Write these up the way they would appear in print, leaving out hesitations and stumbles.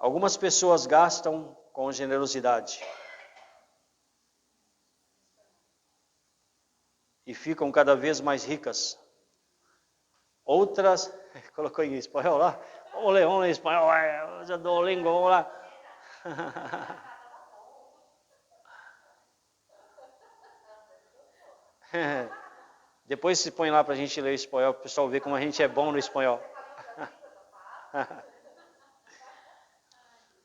Algumas pessoas gastam com generosidade e ficam cada vez mais ricas. Outras, colocou em espanhol lá, vamos ler em espanhol, já dou língua, vamos lá. Depois se põe lá para a gente ler o espanhol, para o pessoal ver como a gente é bom no espanhol.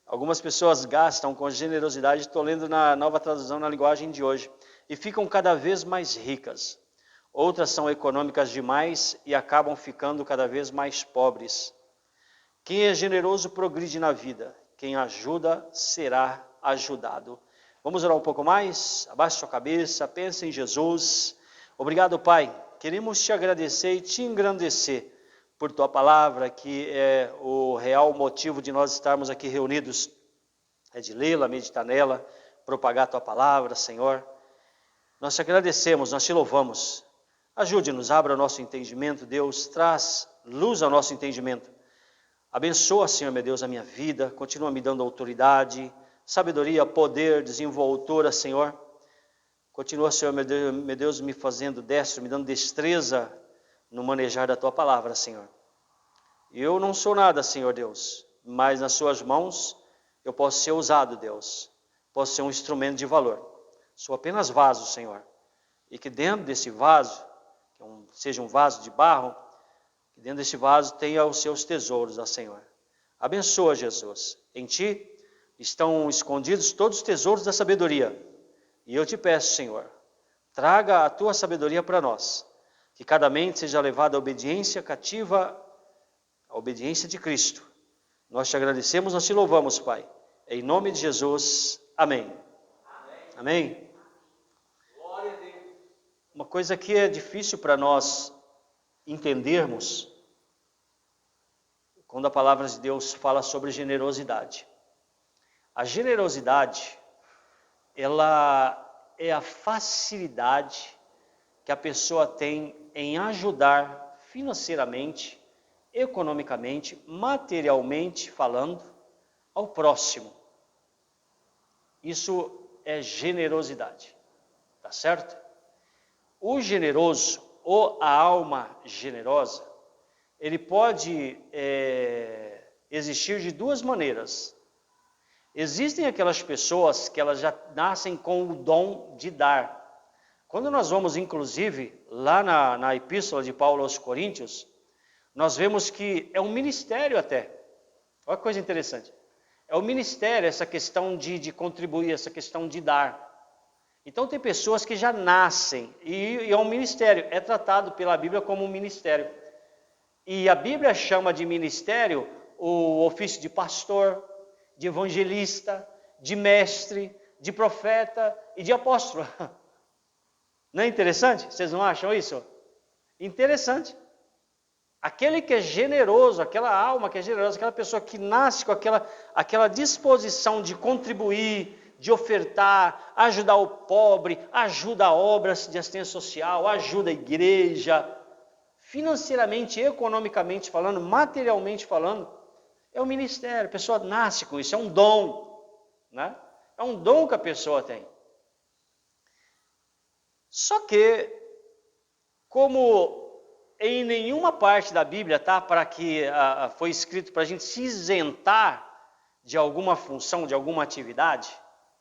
Algumas pessoas gastam com generosidade, estou lendo na Nova Tradução na linguagem de hoje, e ficam cada vez mais ricas. Outras são econômicas demais e acabam ficando cada vez mais pobres. Quem é generoso progride na vida. Quem ajuda será ajudado. Vamos orar um pouco mais? Abaixe sua cabeça, pense em Jesus. Obrigado, Pai. Queremos te agradecer e te engrandecer por tua palavra, que é o real motivo de nós estarmos aqui reunidos. É de lê-la, meditar nela, propagar tua palavra, Senhor. Nós te agradecemos, nós te louvamos. Ajude-nos, abra o nosso entendimento, Deus, traz luz ao nosso entendimento. Abençoa, Senhor, meu Deus, a minha vida, continua me dando autoridade, sabedoria, poder, desenvoltura, Senhor. Continua, Senhor, meu Deus, me fazendo destro, me dando destreza no manejar da tua palavra, Senhor. Eu não sou nada, Senhor Deus, mas nas suas mãos eu posso ser usado, Deus. Posso ser um instrumento de valor. Sou apenas vaso, Senhor. E que dentro desse vaso, seja um vaso de barro, que dentro desse vaso tenha os seus tesouros, ó Senhor. Abençoa, Jesus. Em Ti estão escondidos todos os tesouros da sabedoria. E eu te peço, Senhor, traga a Tua sabedoria para nós. Que cada mente seja levada à obediência cativa, à obediência de Cristo. Nós te agradecemos, nós te louvamos, Pai. Em nome de Jesus. Amém. Amém. Glória a Deus. Uma coisa que é difícil para nós entendermos quando a palavra de Deus fala sobre generosidade. A generosidade, ela é a facilidade que a pessoa tem em ajudar financeiramente, economicamente, materialmente falando, ao próximo. Isso é generosidade, tá certo? O generoso, ou a alma generosa, ele pode existir de duas maneiras. Existem aquelas pessoas que elas já nascem com o dom de dar. Quando nós vamos, inclusive, lá na Epístola de Paulo aos Coríntios, nós vemos que é um ministério até. Olha que coisa interessante. É um ministério essa questão de contribuir, essa questão de dar. Então tem pessoas que já nascem, e é um ministério, é tratado pela Bíblia como um ministério. E a Bíblia chama de ministério o ofício de pastor, de evangelista, de mestre, de profeta e de apóstolo. Não é interessante? Vocês não acham isso? Interessante. Aquele que é generoso, aquela alma que é generosa, aquela pessoa que nasce com aquela disposição de contribuir, de ofertar, ajudar o pobre, ajuda a obras de assistência social, ajuda a igreja, financeiramente, economicamente falando, materialmente falando, é um ministério, a pessoa nasce com isso, é um dom, né? É um dom que a pessoa tem. Só que, como em nenhuma parte da Bíblia, tá, para que foi escrito para a gente se isentar de alguma função, de alguma atividade.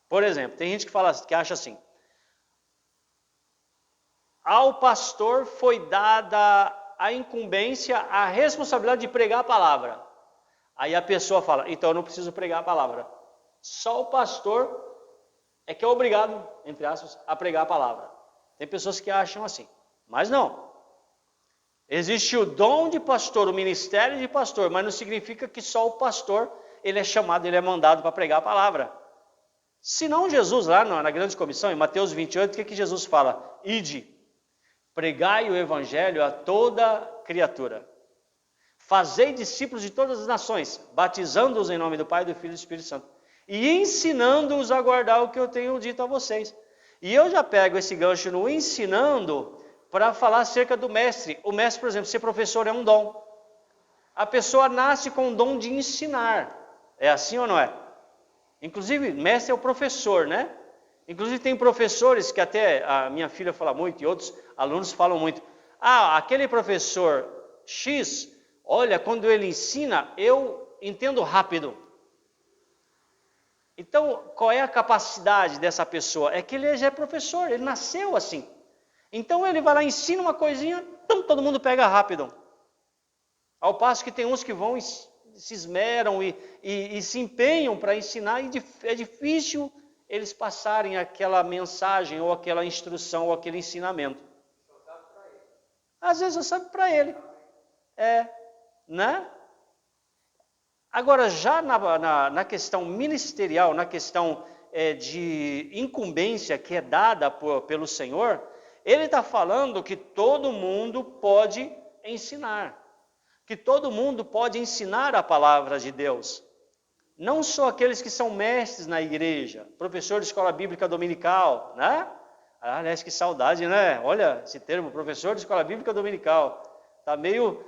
Por exemplo, tem gente que acha assim: ao pastor foi dada a incumbência, a responsabilidade de pregar a palavra. Aí a pessoa fala: então eu não preciso pregar a palavra. Só o pastor é que é obrigado, entre aspas, a pregar a palavra. Tem pessoas que acham assim, mas não. Existe o dom de pastor, o ministério de pastor, mas não significa que só o pastor ele é chamado, ele é mandado para pregar a palavra. Senão Jesus lá na grande comissão, em Mateus 28, o que Jesus fala? Ide, pregai o evangelho a toda criatura. Fazei discípulos de todas as nações, batizando-os em nome do Pai, do Filho e do Espírito Santo, e ensinando-os a guardar o que eu tenho dito a vocês. E eu já pego esse gancho no ensinando para falar acerca do mestre. O mestre, por exemplo, ser professor é um dom. A pessoa nasce com o dom de ensinar. É assim ou não é? Inclusive, mestre é o professor, né? Inclusive tem professores que até a minha filha fala muito e outros alunos falam muito. Ah, aquele professor X, olha, quando ele ensina, eu entendo rápido. Então, qual é a capacidade dessa pessoa? É que ele já é professor, ele nasceu assim. Então ele vai lá, ensina uma coisinha, todo mundo pega rápido. Ao passo que tem uns que vão se esmeram e se empenham para ensinar, e é difícil eles passarem aquela mensagem, ou aquela instrução, ou aquele ensinamento. Às vezes eu sabe para ele. Né? Agora, já na questão ministerial, na questão de incumbência que é dada pelo Senhor, ele está falando que todo mundo pode ensinar. Que todo mundo pode ensinar a palavra de Deus. Não só aqueles que são mestres na igreja, professor de escola bíblica dominical, né? Aliás, que saudade, né? Olha esse termo, professor de escola bíblica dominical. Tá meio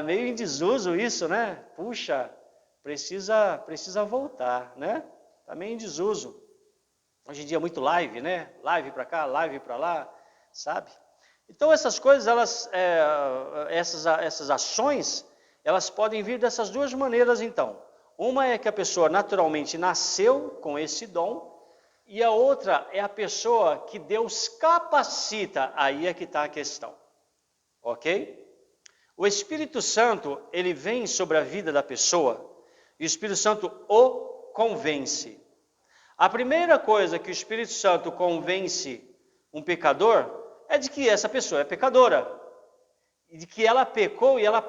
em desuso isso, né? Puxa, precisa voltar, né? Tá meio em desuso. Hoje em dia é muito live, né? Live para cá, live para lá, sabe? Então essas coisas, essas ações, elas podem vir dessas duas maneiras então. Uma é que a pessoa naturalmente nasceu com esse dom, e a outra é a pessoa que Deus capacita, aí é que está a questão. Ok? O Espírito Santo, ele vem sobre a vida da pessoa, e o Espírito Santo o convence. A primeira coisa que o Espírito Santo convence um pecador é de que essa pessoa é pecadora. E de que ela pecou e ela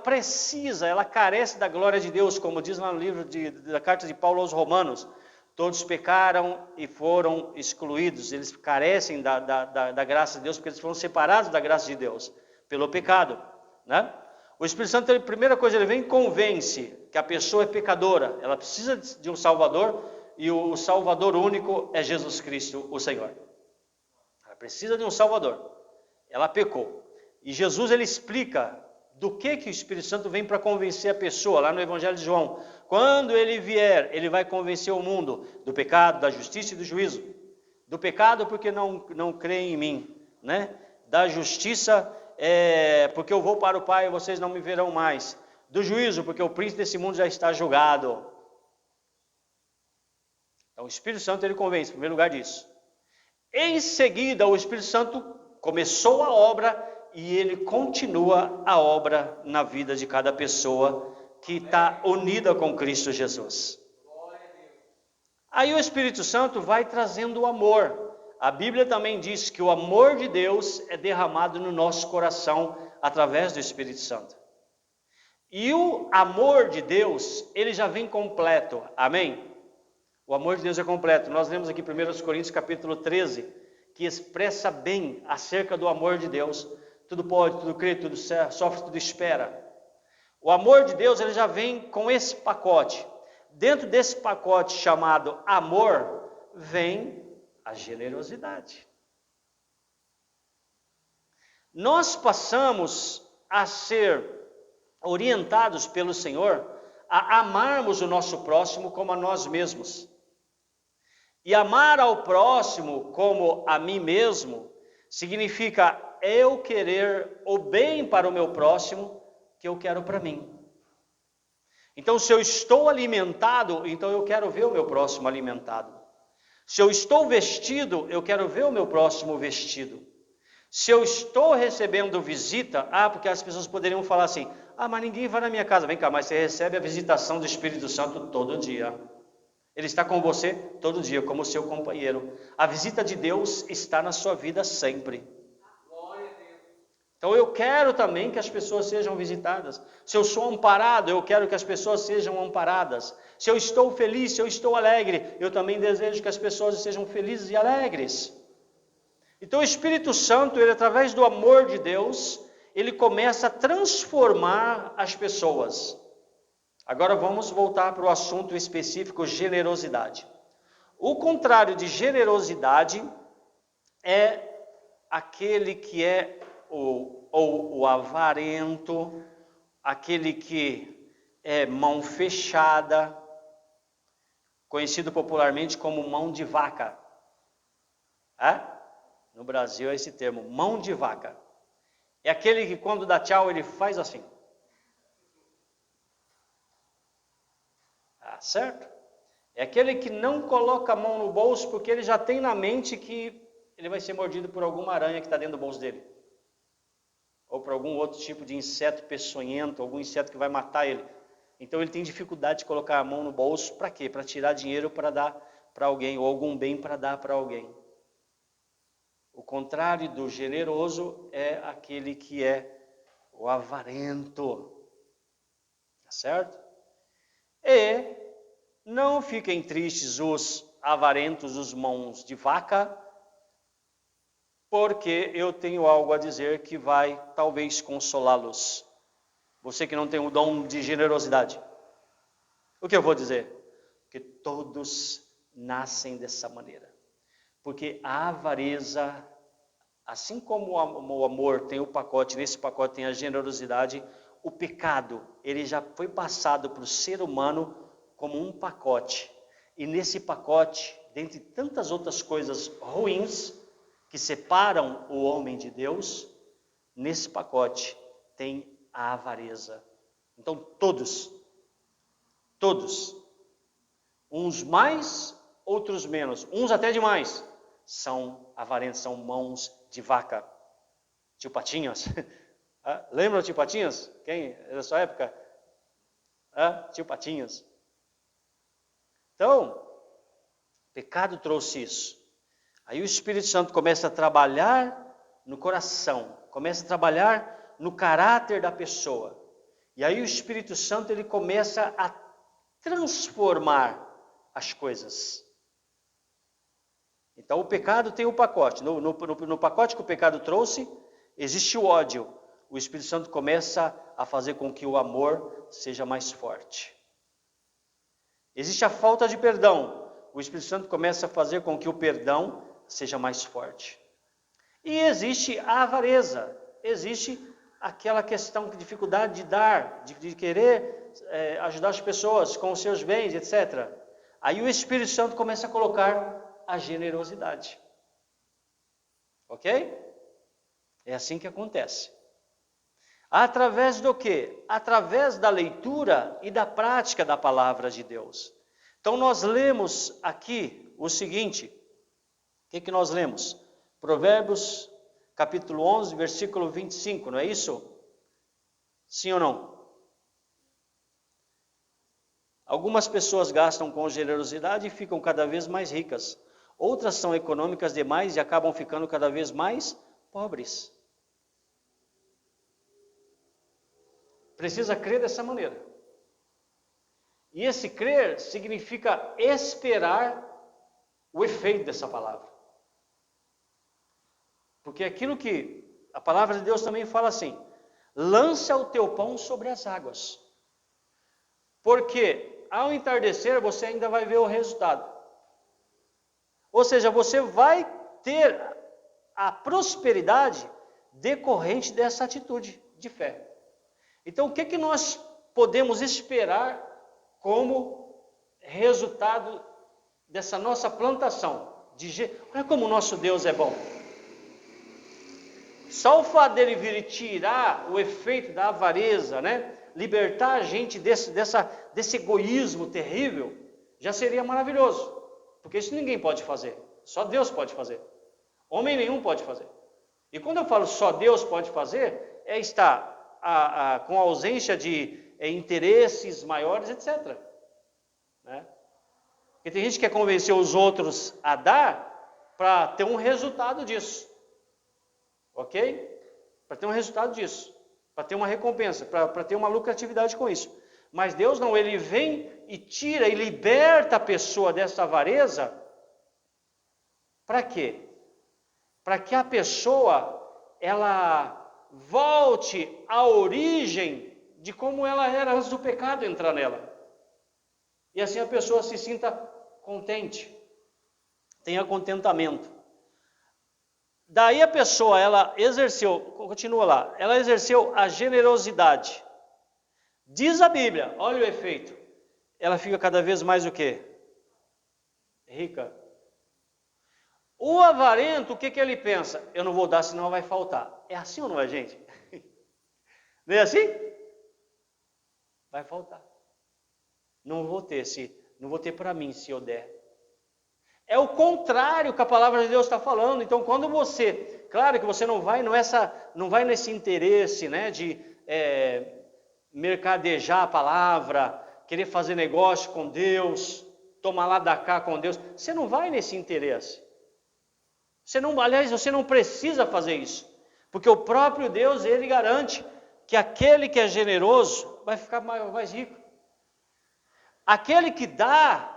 carece da glória de Deus, como diz lá no livro da carta de Paulo aos Romanos. Todos pecaram e foram excluídos, eles carecem da graça de Deus, porque eles foram separados da graça de Deus, pelo pecado, né? O Espírito Santo, a primeira coisa, ele vem e convence que a pessoa é pecadora, ela precisa de um Salvador, e o Salvador único é Jesus Cristo, o Senhor. Ela precisa de um Salvador, ela pecou. E Jesus, ele explica do que o Espírito Santo vem para convencer a pessoa, lá no Evangelho de João. Quando ele vier, ele vai convencer o mundo do pecado, da justiça e do juízo. Do pecado porque não creem em mim, né? Da justiça porque eu vou para o Pai e vocês não me verão mais. Do juízo porque o príncipe desse mundo já está julgado. Então o Espírito Santo, ele convence, em primeiro lugar, disso. Em seguida, o Espírito Santo começou a obra e ele continua a obra na vida de cada pessoa que está unida com Cristo Jesus. Aí o Espírito Santo vai trazendo o amor. A Bíblia também diz que o amor de Deus é derramado no nosso coração através do Espírito Santo. E o amor de Deus, ele já vem completo. Amém? O amor de Deus é completo. Nós lemos aqui 1 Coríntios capítulo 13, que expressa bem acerca do amor de Deus. Tudo pode, tudo crê, tudo sofre, tudo espera. O amor de Deus, ele já vem com esse pacote. Dentro desse pacote chamado amor, vem a generosidade. Nós passamos a ser orientados pelo Senhor a amarmos o nosso próximo como a nós mesmos. E amar ao próximo como a mim mesmo significa eu querer o bem para o meu próximo que eu quero para mim. Então, se eu estou alimentado, então eu quero ver o meu próximo alimentado. Se eu estou vestido, eu quero ver o meu próximo vestido. Se eu estou recebendo visita, porque as pessoas poderiam falar assim, mas ninguém vai na minha casa. Vem cá, mas você recebe a visitação do Espírito Santo todo dia. Ele está com você todo dia, como seu companheiro. A visita de Deus está na sua vida sempre. Então eu quero também que as pessoas sejam visitadas. Se eu sou amparado, eu quero que as pessoas sejam amparadas. Se eu estou feliz, se eu estou alegre, eu também desejo que as pessoas sejam felizes e alegres. Então o Espírito Santo, ele através do amor de Deus, ele começa a transformar as pessoas. Agora vamos voltar para o assunto específico, generosidade. O contrário de generosidade é aquele que é o avarento, aquele que é mão fechada, conhecido popularmente como mão de vaca. No Brasil é esse termo, mão de vaca. É aquele que quando dá tchau ele faz assim. Certo? É aquele que não coloca a mão no bolso porque ele já tem na mente que ele vai ser mordido por alguma aranha que está dentro do bolso dele. Ou por algum outro tipo de inseto peçonhento, algum inseto que vai matar ele. Então ele tem dificuldade de colocar a mão no bolso, para quê? Para tirar dinheiro para dar para alguém, ou algum bem para dar para alguém. O contrário do generoso é aquele que é o avarento. Tá certo? E não fiquem tristes os avarentos, os mãos de vaca, porque eu tenho algo a dizer que vai talvez consolá-los. Você que não tem o dom de generosidade. O que eu vou dizer? Que todos nascem dessa maneira. Porque a avareza, assim como o amor tem o pacote, nesse pacote tem a generosidade, o pecado, ele já foi passado para o ser humano como um pacote. E nesse pacote, dentre tantas outras coisas ruins que separam o homem de Deus, nesse pacote tem a avareza. Então todos, uns mais, outros menos, uns até demais, são avarentos, são mãos de vaca. Tio Patinhas, lembra do Tio Patinhas? Quem é da sua época? Tio Patinhas. Então, o pecado trouxe isso. Aí o Espírito Santo começa a trabalhar no coração, começa a trabalhar no caráter da pessoa. E aí o Espírito Santo ele começa a transformar as coisas. Então o pecado tem o pacote. No pacote que o pecado trouxe, existe o ódio. O Espírito Santo começa a fazer com que o amor seja mais forte. Existe a falta de perdão. O Espírito Santo começa a fazer com que o perdão seja mais forte. E existe a avareza. Existe aquela questão de dificuldade de dar, de querer ajudar as pessoas com os seus bens, etc. Aí o Espírito Santo começa a colocar a generosidade. Ok? É assim que acontece. Através do quê? Através da leitura e da prática da palavra de Deus. Então nós lemos aqui o seguinte. O que nós lemos? Provérbios capítulo 11, versículo 25, não é isso? Sim ou não? Algumas pessoas gastam com generosidade e ficam cada vez mais ricas. Outras são econômicas demais e acabam ficando cada vez mais pobres. Precisa crer dessa maneira. E esse crer significa esperar o efeito dessa palavra. Porque aquilo que a palavra de Deus também fala assim: lança o teu pão sobre as águas. Porque ao entardecer você ainda vai ver o resultado. Ou seja, você vai ter a prosperidade decorrente dessa atitude de fé. Então, o que nós podemos esperar como resultado dessa nossa plantação? Olha como o nosso Deus é bom. Só o fato dele vir e tirar o efeito da avareza, né? Libertar a gente desse egoísmo terrível, já seria maravilhoso. Porque isso ninguém pode fazer, só Deus pode fazer. Homem nenhum pode fazer. E quando eu falo só Deus pode fazer, é estar com ausência de interesses maiores, etc. Né? Porque tem gente que quer convencer os outros a dar para ter um resultado disso. Ok? Para ter um resultado disso. Para ter uma recompensa, para ter uma lucratividade com isso. Mas Deus não, Ele vem e tira e liberta a pessoa dessa avareza. Para quê? Para que a pessoa, ela volte à origem de como ela era antes do pecado entrar nela. E assim a pessoa se sinta contente, tenha contentamento. Daí a pessoa, ela exerceu, continua lá, ela exerceu a generosidade. Diz a Bíblia, olha o efeito. Ela fica cada vez mais o quê? rica. O avarento, o que ele pensa? Eu não vou dar, senão vai faltar. É assim ou não é, gente? Não é assim? Vai faltar. Não vou ter para mim se eu der. É o contrário que a palavra de Deus está falando. Então, quando você, claro que você não vai nesse interesse, né, de mercadejar a palavra, querer fazer negócio com Deus, tomar lá da cá com Deus. Você não vai nesse interesse. Aliás, você não precisa fazer isso, porque o próprio Deus, ele garante que aquele que é generoso vai ficar mais rico. Aquele que dá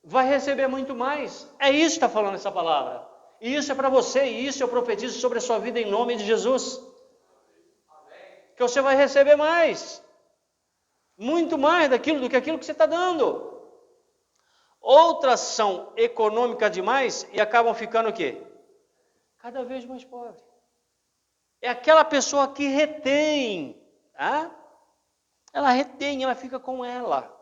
vai receber muito mais. É isso que está falando essa palavra. E isso é para você, e isso eu profetizo sobre a sua vida em nome de Jesus. Que você vai receber mais. Muito mais do que aquilo que você está dando. Outras são econômicas demais e acabam ficando o quê? Cada vez mais pobre. É aquela pessoa que retém. Tá? Ela retém, ela fica com ela.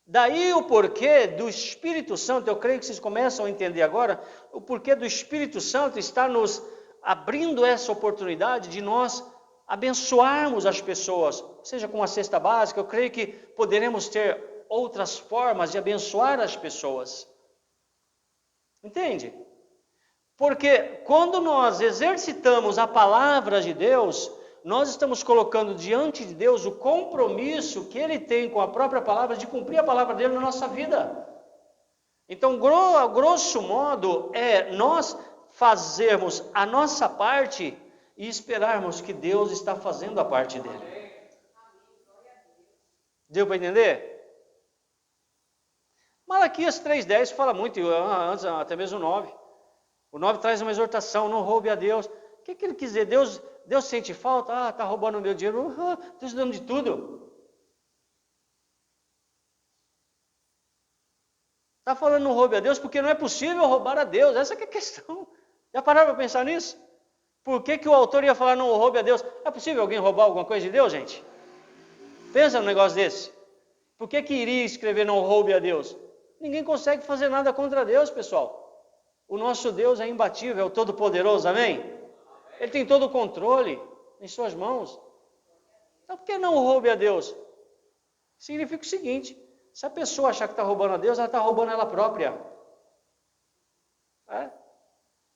Daí o porquê do Espírito Santo, eu creio que vocês começam a entender agora, o porquê do Espírito Santo está nos abrindo essa oportunidade de nós abençoarmos as pessoas, seja com a cesta básica. Eu creio que poderemos ter outras formas de abençoar as pessoas. Entende? Porque quando nós exercitamos a palavra de Deus, nós estamos colocando diante de Deus o compromisso que Ele tem com a própria palavra de cumprir a palavra dele na nossa vida. Então, grosso modo, é nós fazermos a nossa parte e esperarmos que Deus está fazendo a parte dele. Deu para entender? Malaquias 3,10 fala muito, antes até mesmo o 9. O 9 traz uma exortação, não roube a Deus. O que ele quis dizer? Deus sente falta? Está roubando o meu dinheiro? Estou dando de tudo. Está falando não roube a Deus porque não é possível roubar a Deus. Essa que é a questão. Já pararam para pensar nisso? Por que o autor ia falar não roube a Deus? É possível alguém roubar alguma coisa de Deus, gente? Pensa num negócio desse. Por que iria escrever não roube a Deus? Ninguém consegue fazer nada contra Deus, pessoal. O nosso Deus é imbatível, é o Todo-Poderoso, amém? Ele tem todo o controle em suas mãos. Então, por que não roube a Deus? Significa o seguinte: se a pessoa achar que está roubando a Deus, ela está roubando ela própria.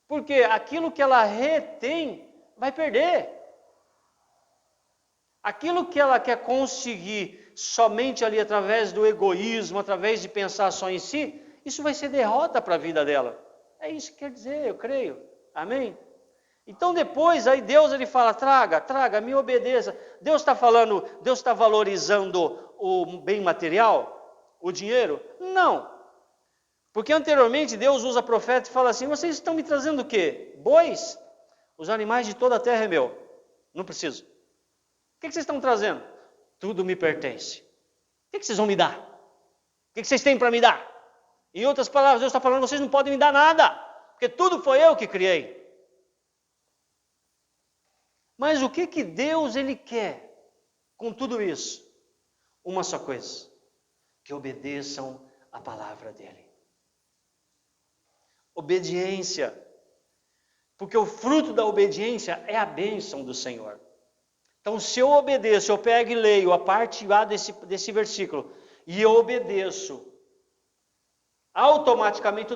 Porque aquilo que ela retém, vai perder. Aquilo que ela quer conseguir somente ali através do egoísmo, através de pensar só em si, isso vai ser derrota para a vida dela. É isso que quer dizer, eu creio. Amém? Então depois, aí Deus ele fala, traga, me obedeça. Deus está falando, Deus está valorizando o bem material, o dinheiro? Não. Porque anteriormente Deus usa profeta e fala assim, vocês estão me trazendo o quê? Bois? Os animais de toda a terra é meu. Não preciso. O que vocês estão trazendo? Tudo me pertence. O que vocês vão me dar? O que vocês têm para me dar? Em outras palavras, Deus está falando, vocês não podem me dar nada, porque tudo foi eu que criei. Mas o que Deus ele quer com tudo isso? Uma só coisa, que obedeçam a palavra dele. Obediência, porque o fruto da obediência é a bênção do Senhor. Então, se eu obedeço, eu pego e leio a parte A desse versículo, e eu obedeço, automaticamente